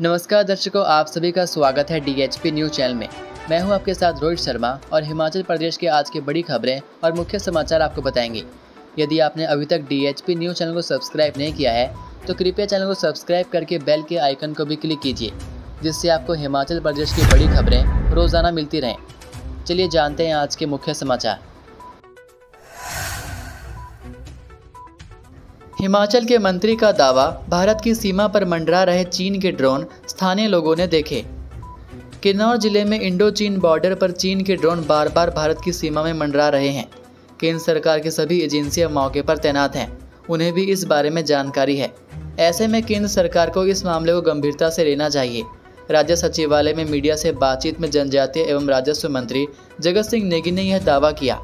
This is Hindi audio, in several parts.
नमस्कार दर्शकों, आप सभी का स्वागत है DHP न्यूज़ चैनल में। मैं हूं आपके साथ रोहित शर्मा और हिमाचल प्रदेश के आज की बड़ी खबरें और मुख्य समाचार आपको बताएंगे। यदि आपने अभी तक DHP न्यूज़ चैनल को सब्सक्राइब नहीं किया है तो कृपया चैनल को सब्सक्राइब करके बेल के आइकन को भी क्लिक कीजिए, जिससे आपको हिमाचल प्रदेश की बड़ी खबरें रोज़ाना मिलती रहें। चलिए जानते हैं आज के मुख्य समाचार। हिमाचल के मंत्री का दावा, भारत की सीमा पर मंडरा रहे चीन के ड्रोन स्थानीय लोगों ने देखे। किन्नौर जिले में इंडो चीन बॉर्डर पर चीन के ड्रोन बार बार भारत की सीमा में मंडरा रहे हैं। केंद्र सरकार की सभी एजेंसियां मौके पर तैनात हैं, उन्हें भी इस बारे में जानकारी है। ऐसे में केंद्र सरकार को इस मामले को गंभीरता से लेना चाहिए। राज्य सचिवालय में मीडिया से बातचीत में जनजातीय एवं राजस्व मंत्री जगत सिंह नेगी ने यह दावा किया।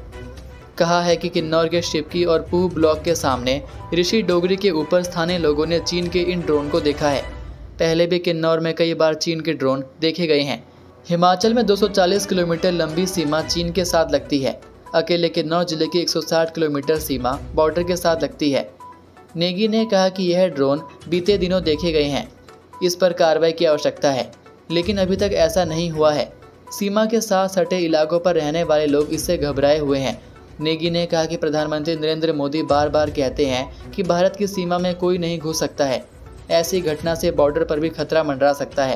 कहा है कि किन्नौर के शिवकी और पूह ब्लॉक के सामने ऋषि डोगरी के ऊपर स्थानीय लोगों ने चीन के इन ड्रोन को देखा है। पहले भी किन्नौर में कई बार चीन के ड्रोन देखे गए हैं। हिमाचल में 240 किलोमीटर लंबी सीमा चीन के साथ लगती है। अकेले किन्नौर जिले की 160 किलोमीटर सीमा बॉर्डर के साथ लगती है। नेगी ने कहा कि यह ड्रोन बीते दिनों देखे गए हैं, इस पर कार्रवाई की आवश्यकता है, लेकिन अभी तक ऐसा नहीं हुआ है। सीमा के साथ सटे इलाकों पर रहने वाले लोग इससे घबराए हुए हैं। नेगी ने कहा कि प्रधानमंत्री नरेंद्र मोदी बार बार कहते हैं कि भारत की सीमा में कोई नहीं घुस सकता है। ऐसी घटना से बॉर्डर पर भी खतरा मंडरा सकता है।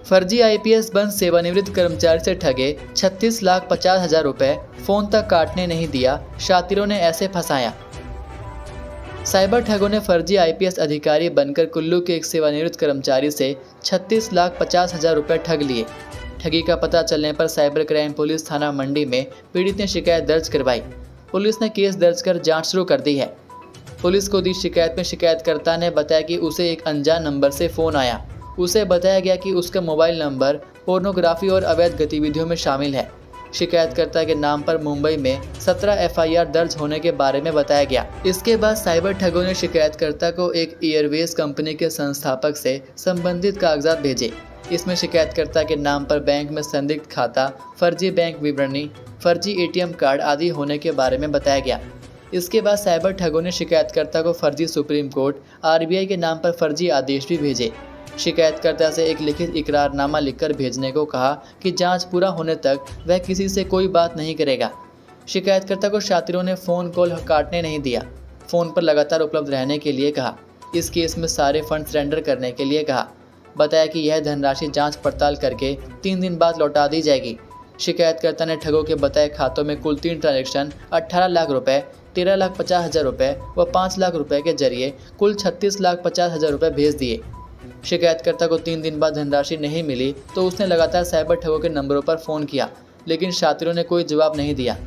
फर्जी IPS बन सेवानिवृत्त कर्मचारी से ठगे 36,50,000 रुपए, फोन तक काटने नहीं दिया, शातिरों ने ऐसे फंसाया। साइबर ठगों ने फर्जी IPS अधिकारी बनकर कुल्लू के एक सेवानिवृत्त कर्मचारी से 36,50,000 रुपए ठग लिए। ठगी का पता चलने पर साइबर क्राइम पुलिस थाना मंडी में पीड़ित ने शिकायत दर्ज करवाई। पुलिस ने केस दर्ज कर जांच शुरू कर दी है। पुलिस को दी शिकायत में शिकायतकर्ता ने बताया कि उसे एक अनजान नंबर से फ़ोन आया। उसे बताया गया कि उसका मोबाइल नंबर पोर्नोग्राफी और अवैध गतिविधियों में शामिल है। शिकायतकर्ता के नाम पर मुंबई में 17 FIR दर्ज होने के बारे में बताया गया। इसके बाद साइबर ठगों ने शिकायतकर्ता को एक एयरवेज कंपनी के संस्थापक से संबंधित कागजात भेजे। इसमें शिकायतकर्ता के नाम पर बैंक में संदिग्ध खाता, फर्जी बैंक विवरणी, फर्जी ATM कार्ड आदि होने के बारे में बताया गया। इसके बाद साइबर ठगों ने शिकायतकर्ता को फर्जी सुप्रीम कोर्ट, RBI के नाम पर फर्जी आदेश भी भेजे। शिकायतकर्ता से एक लिखित इकरारनामा लिखकर भेजने को कहा कि जांच पूरा होने तक वह किसी से कोई बात नहीं करेगा। शिकायतकर्ता को शातिरों ने फ़ोन कॉल काटने नहीं दिया, फ़ोन पर लगातार उपलब्ध रहने के लिए कहा। इस केस में सारे फंड सरेंडर करने के लिए कहा। बताया कि यह धनराशि जांच पड़ताल करके 3 दिन बाद लौटा दी जाएगी। शिकायतकर्ता ने ठगों के बताए खातों में कुल 3 ट्रांजैक्शन 18 लाख रुपए, 13,50,000 रुपए व 5 लाख रुपए के जरिए कुल 36,50,000 रुपए भेज दिए। शिकायतकर्ता को 3 दिन बाद धनराशि नहीं मिली तो उसने लगातार साइबर ठगों के नंबरों पर फ़ोन किया, लेकिन शातिरों ने कोई जवाब नहीं दिया।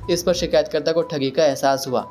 इस पर शिकायतकर्ता को ठगी का एहसास हुआ।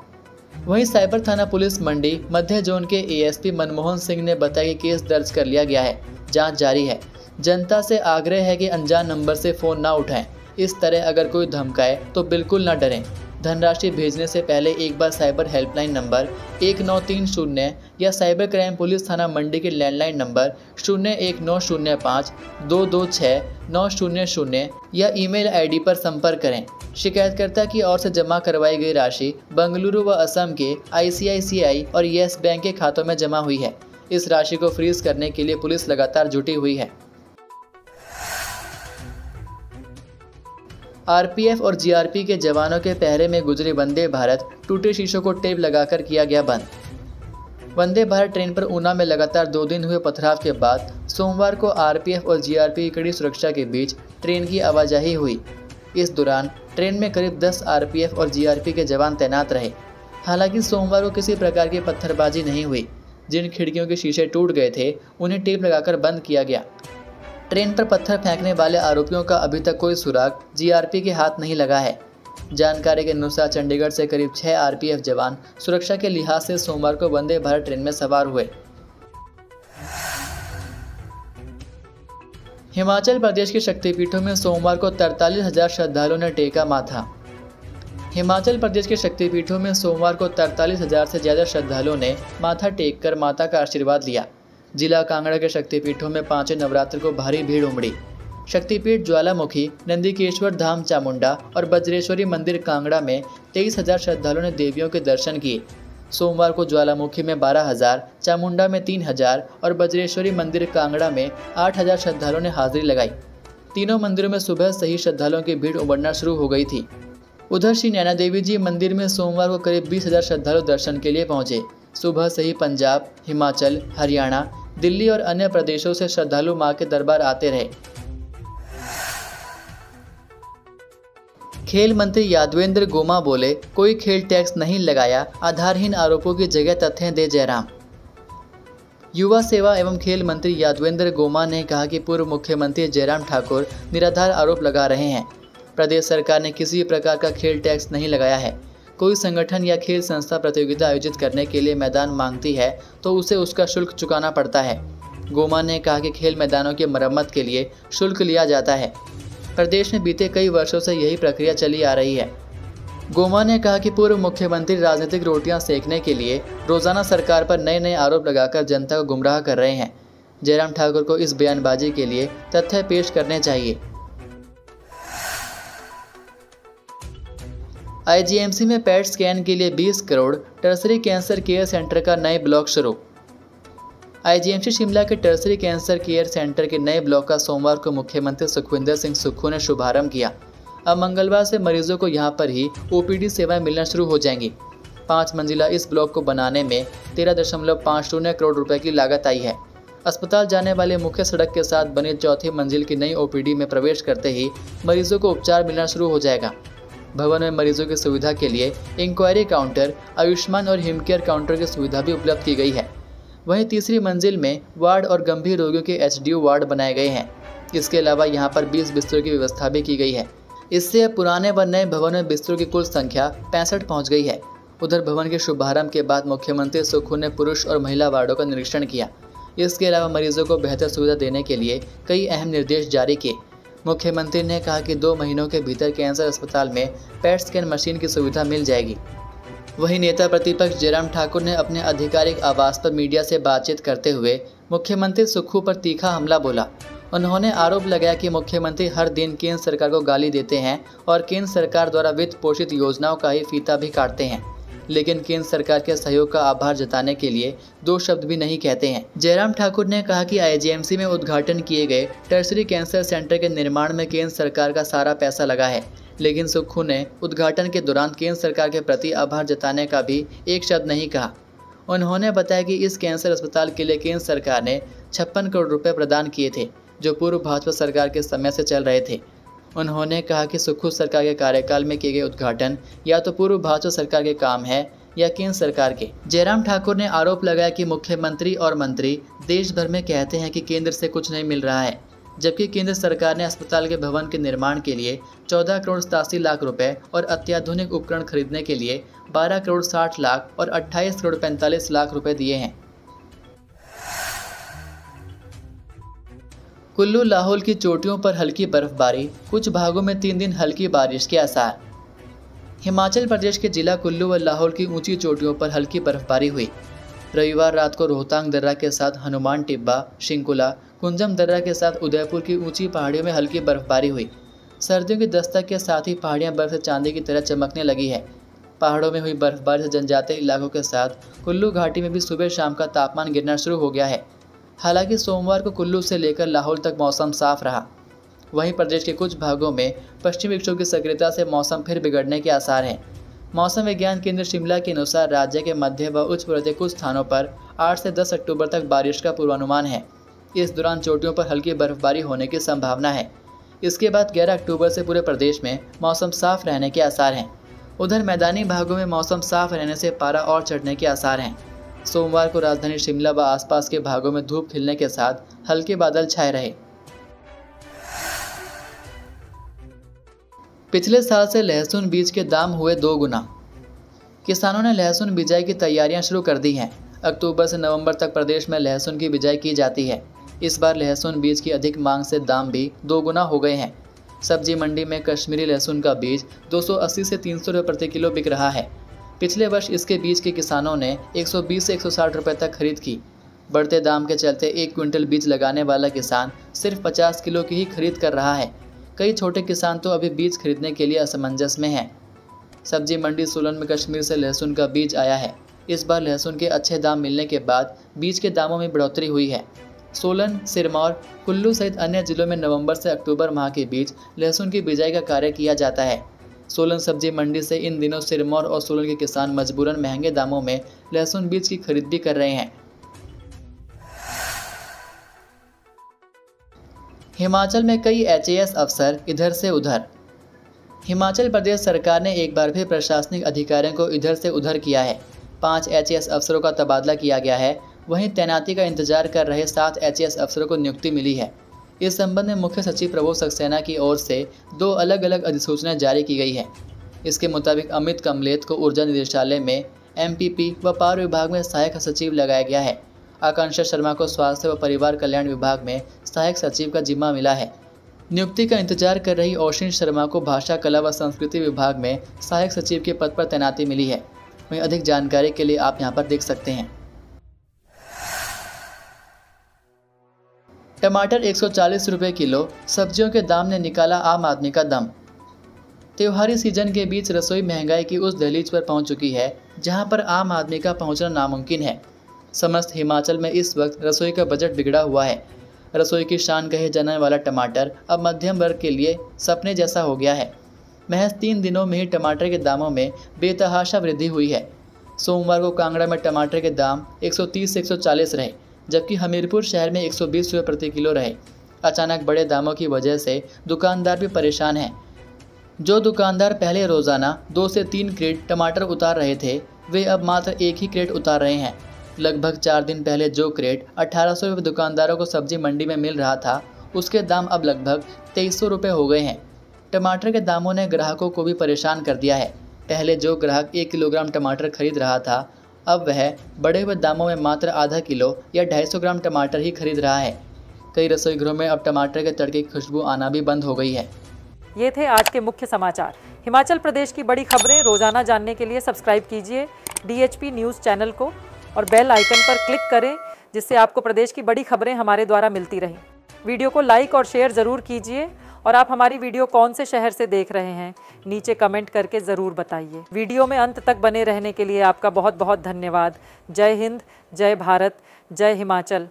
वहीं साइबर थाना पुलिस मंडी मध्य जोन के ASP मनमोहन सिंह ने बताया कि केस दर्ज कर लिया गया है, जांच जारी है। जनता से आग्रह है कि अनजान नंबर से फ़ोन ना उठाएं। इस तरह अगर कोई धमकाए तो बिल्कुल ना डरें। धनराशि भेजने से पहले एक बार साइबर हेल्पलाइन नंबर 1930 या साइबर क्राइम पुलिस थाना मंडी के लैंडलाइन नंबर 01905 226 900 या ईमेल ID पर संपर्क करें। शिकायतकर्ता की ओर से जमा करवाई गई राशि बेंगलुरु व असम के ICICI और येस बैंक के खातों में जमा हुई है। इस राशि को फ्रीज करने के लिए पुलिस लगातार जुटी हुई है। RPF और GRP के जवानों के पहरे में गुजरी वंदे भारत, टूटे शीशों को टेप लगाकर किया गया बंद। वंदे भारत ट्रेन पर ऊना में लगातार 2 दिन हुए पथराव के बाद सोमवार को RPF और GRP की कड़ी सुरक्षा के बीच ट्रेन की आवाजाही हुई। इस दौरान ट्रेन में करीब 10 RPF और GRP के जवान तैनात रहे। हालांकि सोमवार को किसी प्रकार की पत्थरबाजी नहीं हुई। जिन खिड़कियों के शीशे टूट गए थे उन्हें टेप लगाकर बंद किया गया। ट्रेन पर पत्थर फेंकने वाले आरोपियों का अभी तक कोई सुराग GRP के हाथ नहीं लगा है। जानकारी के अनुसार चंडीगढ़ से करीब 6 RPF जवान सुरक्षा के लिहाज से सोमवार को वंदे भारत ट्रेन में सवार हुए। हिमाचल प्रदेश के शक्तिपीठों में सोमवार को 43,000 श्रद्धालुओं ने टेका माथा। हिमाचल प्रदेश के शक्तिपीठों में सोमवार को 43,000 से ज़्यादा श्रद्धालुओं ने माथा टेक कर माता का आशीर्वाद लिया। जिला कांगड़ा के शक्तिपीठों में 5वें नवरात्र को भारी भीड़ उमड़ी। शक्तिपीठ ज्वालामुखी, नंदीकेश्वर धाम चामुंडा और बज्रेश्वरी मंदिर कांगड़ा में 23,000 श्रद्धालुओं ने देवियों के दर्शन किए। सोमवार को ज्वालामुखी में 12,000, चामुंडा में 3,000 और बज्रेश्वरी मंदिर कांगड़ा में 8,000 श्रद्धालुओं ने हाजिरी लगाई। तीनों मंदिरों में सुबह से ही श्रद्धालुओं की भीड़ उमड़ना शुरू हो गई थी। उधर श्री नैना देवी जी मंदिर में सोमवार को करीब 20,000 श्रद्धालु दर्शन के लिए पहुंचे। सुबह से ही पंजाब, हिमाचल, हरियाणा, दिल्ली और अन्य प्रदेशों से श्रद्धालु मां के दरबार आते रहे। खेल मंत्री यादवेंद्र गोमा बोले, कोई खेल टैक्स नहीं लगाया, आधारहीन आरोपों की जगह तथ्य दे जयराम। युवा सेवा एवं खेल मंत्री यादवेंद्र गोमा ने कहा कि पूर्व मुख्यमंत्री जयराम ठाकुर निराधार आरोप लगा रहे हैं। प्रदेश सरकार ने किसी भी प्रकार का खेल टैक्स नहीं लगाया है। कोई संगठन या खेल संस्था प्रतियोगिता आयोजित करने के लिए मैदान मांगती है तो उसे उसका शुल्क चुकाना पड़ता है। गोमा ने कहा कि खेल मैदानों की मरम्मत के लिए शुल्क लिया जाता है। प्रदेश में बीते कई वर्षों से यही प्रक्रिया चली आ रही है। गोमा ने कहा कि पूर्व मुख्यमंत्री राजनीतिक रोटियां सेकने के लिए रोजाना सरकार पर नए नए आरोप लगाकर जनता को गुमराह कर रहे हैं। जयराम ठाकुर को इस बयानबाजी के लिए तथ्य पेश करने चाहिए। आईजीएमसी में पेट स्कैन के लिए 20 crore, tertiary cancer care centre का नए ब्लॉक शुरू। आईजीएमसी शिमला के टर्सरी कैंसर केयर सेंटर के नए ब्लॉक का सोमवार को मुख्यमंत्री सुखविंदर सिंह सुक्खू ने शुभारंभ किया। अब मंगलवार से मरीजों को यहां पर ही ओपीडी सेवाएं मिलना शुरू हो जाएंगी। 5 मंजिला इस ब्लॉक को बनाने में 13.50 करोड़ रुपए की लागत आई है। अस्पताल जाने वाले मुख्य सड़क के साथ बनी चौथी मंजिल की नई ओपीडी में प्रवेश करते ही मरीजों को उपचार मिलना शुरू हो जाएगा। भवन में मरीजों की सुविधा के लिए इंक्वायरी काउंटर, आयुष्मान और हिमकेयर काउंटर की सुविधा भी उपलब्ध की गई है। वहीं तीसरी मंजिल में वार्ड और गंभीर रोगियों के एचडीयू वार्ड बनाए गए हैं। इसके अलावा यहां पर 20 बिस्तरों की व्यवस्था भी की गई है। इससे अब पुराने व नए भवन में बिस्तरों की कुल संख्या 65 पहुंच गई है। उधर भवन के शुभारंभ के बाद मुख्यमंत्री सुक्खू ने पुरुष और महिला वार्डों का निरीक्षण किया। इसके अलावा मरीजों को बेहतर सुविधा देने के लिए कई अहम निर्देश जारी किए। मुख्यमंत्री ने कहा कि 2 महीनों के भीतर कैंसर अस्पताल में पेट स्कैन मशीन की सुविधा मिल जाएगी। वहीं नेता प्रतिपक्ष जयराम ठाकुर ने अपने आधिकारिक आवास पर मीडिया से बातचीत करते हुए मुख्यमंत्री सुक्खू पर तीखा हमला बोला। उन्होंने आरोप लगाया कि मुख्यमंत्री हर दिन केंद्र सरकार को गाली देते हैं और केंद्र सरकार द्वारा वित्त पोषित योजनाओं का ही फीता भी काटते हैं, लेकिन केंद्र सरकार के सहयोग का आभार जताने के लिए 2 शब्द भी नहीं कहते हैं। जयराम ठाकुर ने कहा कि आईजीएमसी में उद्घाटन किए गए टर्सरी कैंसर सेंटर के निर्माण में केंद्र सरकार का सारा पैसा लगा है, लेकिन सुक्खू ने उद्घाटन के दौरान केंद्र सरकार के प्रति आभार जताने का भी एक शब्द नहीं कहा। उन्होंने बताया कि इस कैंसर अस्पताल के लिए केंद्र सरकार ने 56 करोड़ रुपए प्रदान किए थे, जो पूर्व भाजपा सरकार के समय से चल रहे थे। उन्होंने कहा कि सुक्खू सरकार के कार्यकाल में किए गए उद्घाटन या तो पूर्व भाजपा सरकार के काम है या केंद्र सरकार के। जयराम ठाकुर ने आरोप लगाया कि मुख्यमंत्री और मंत्री देश भर में कहते हैं कि केंद्र से कुछ नहीं मिल रहा है, जबकि केंद्र सरकार ने अस्पताल के भवन के निर्माण के लिए 14 करोड़ 87 लाख रुपए और अत्याधुनिक उपकरण खरीदने के लिए 12 करोड़ 60 लाख और 28 करोड़ 45 लाख रुपए दिए हैं। कुल्लू लाहौल की चोटियों पर हल्की बर्फबारी, कुछ भागों में 3 दिन हल्की बारिश के आसार। हिमाचल प्रदेश के जिला कुल्लू व लाहौल की ऊंची चोटियों पर हल्की बर्फबारी हुई। रविवार रात को रोहतांग दर्रा के साथ हनुमान टिब्बा, शिंकुला, कुंजम दर्रा के साथ उदयपुर की ऊंची पहाड़ियों में हल्की बर्फबारी हुई। सर्दियों की दस्तक के साथ ही पहाड़ियां बर्फ से चांदी की तरह चमकने लगी है। पहाड़ों में हुई बर्फबारी से जनजातीय इलाकों के साथ कुल्लू घाटी में भी सुबह शाम का तापमान गिरना शुरू हो गया है। हालांकि सोमवार को कुल्लू से लेकर लाहौल तक मौसम साफ रहा। वहीं प्रदेश के कुछ भागों में पश्चिमी विक्षोभ की सक्रियता से मौसम फिर बिगड़ने के आसार हैं। मौसम विज्ञान केंद्र शिमला के अनुसार राज्य के मध्य व उच्च पर्वतीय कुछ स्थानों पर 8 से 10 अक्टूबर तक बारिश का पूर्वानुमान है। इस दौरान चोटियों पर हल्की बर्फबारी होने की संभावना है। इसके बाद 11 अक्टूबर से पूरे प्रदेश में मौसम साफ रहने के आसार हैं। उधर मैदानी भागों में मौसम साफ रहने से पारा और चढ़ने के आसार हैं। सोमवार को राजधानी शिमला व आसपास के भागों में धूप खिलने के साथ हल्के बादल छाए रहे। पिछले साल से लहसुन बीज के दाम हुए 2 गुना। किसानों ने लहसुन बिजाई की तैयारियां शुरू कर दी हैं। अक्टूबर से नवंबर तक प्रदेश में लहसुन की बिजाई की जाती है। इस बार लहसुन बीज की अधिक मांग से दाम भी 2 गुना हो गए हैं। सब्जी मंडी में कश्मीरी लहसुन का बीज 280 से 300 रुपये प्रति किलो बिक रहा है। पिछले वर्ष इसके बीज के किसानों ने 120 से 160 रुपये तक खरीद की। बढ़ते दाम के चलते 1 क्विंटल बीज लगाने वाला किसान सिर्फ 50 किलो की ही खरीद कर रहा है। कई छोटे किसान तो अभी बीज खरीदने के लिए असमंजस में हैं। सब्जी मंडी सोलन में कश्मीर से लहसुन का बीज आया है। इस बार लहसुन के अच्छे दाम मिलने के बाद बीज के दामों में बढ़ोतरी हुई है। सोलन, सिरमौर, कुल्लू सहित अन्य जिलों में नवंबर से अक्टूबर माह के बीच लहसुन की बिजाई का कार्य किया जाता है। सोलन सब्जी मंडी से इन दिनों सिरमौर और सोलन के किसान मजबूरन महंगे दामों में लहसुन बीज की खरीद भी कर रहे हैं। हिमाचल में कई एचएएस अफसर इधर से उधर। हिमाचल प्रदेश सरकार ने एक बार फिर प्रशासनिक अधिकारियों को इधर से उधर किया है। 5 एचएएस अफसरों का तबादला किया गया है। वहीं तैनाती का इंतजार कर रहे 7 एचएएस अफसरों को नियुक्ति मिली है। इस संबंध में मुख्य सचिव प्रभु सक्सेना की ओर से 2 अलग अलग अधिसूचना जारी की गई है। इसके मुताबिक अमित कमलेत को ऊर्जा निदेशालय में एमपीपी व पावर विभाग में सहायक सचिव लगाया गया है। आकांक्षा शर्मा को स्वास्थ्य व परिवार कल्याण विभाग में सहायक सचिव का जिम्मा मिला है। नियुक्ति का इंतजार कर रही ओशिन शर्मा को भाषा, कला व संस्कृति विभाग में सहायक सचिव के पद पर तैनाती मिली है। वहीं अधिक जानकारी के लिए आप यहां पर देख सकते हैं। टमाटर 140 रुपये किलो, सब्जियों के दाम ने निकाला आम आदमी का दम। त्योहारी सीजन के बीच रसोई महंगाई की उस दहलीज पर पहुंच चुकी है जहां पर आम आदमी का पहुंचना नामुमकिन है। समस्त हिमाचल में इस वक्त रसोई का बजट बिगड़ा हुआ है। रसोई की शान कहे जाने वाला टमाटर अब मध्यम वर्ग के लिए सपने जैसा हो गया है। महज 3 दिनों में ही टमाटर के दामों में बेतहाशा वृद्धि हुई है। सोमवार को कांगड़ा में टमाटर के दाम 130 से 140 रहे, जबकि हमीरपुर शहर में 120 रुपये प्रति किलो रहे। अचानक बढ़े दामों की वजह से दुकानदार भी परेशान हैं। जो दुकानदार पहले रोज़ाना 2 से 3 क्रेट टमाटर उतार रहे थे, वे अब मात्र 1 ही क्रेट उतार रहे हैं। लगभग 4 दिन पहले जो क्रेट 1800 रुपये दुकानदारों को सब्जी मंडी में मिल रहा था, उसके दाम अब लगभग 2300 रुपये हो गए हैं। टमाटर के दामों ने ग्राहकों को भी परेशान कर दिया है। पहले जो ग्राहक 1 किलोग्राम टमाटर खरीद रहा था, अब वह बढ़े हुए दामों में मात्र आधा किलो या 250 ग्राम टमाटर ही खरीद रहा है। कई रसोई घरों में अब टमाटर के तड़के की खुशबू आना भी बंद हो गई है। ये थे आज के मुख्य समाचार। हिमाचल प्रदेश की बड़ी खबरें रोजाना जानने के लिए सब्सक्राइब कीजिए DHP न्यूज़ चैनल को और बेल आइकन पर क्लिक करें, जिससे आपको प्रदेश की बड़ी खबरें हमारे द्वारा मिलती रहें। वीडियो को लाइक और शेयर ज़रूर कीजिए और आप हमारी वीडियो कौन से शहर से देख रहे हैं, नीचे कमेंट करके ज़रूर बताइए। वीडियो में अंत तक बने रहने के लिए आपका बहुत बहुत धन्यवाद। जय हिंद, जय भारत, जय हिमाचल।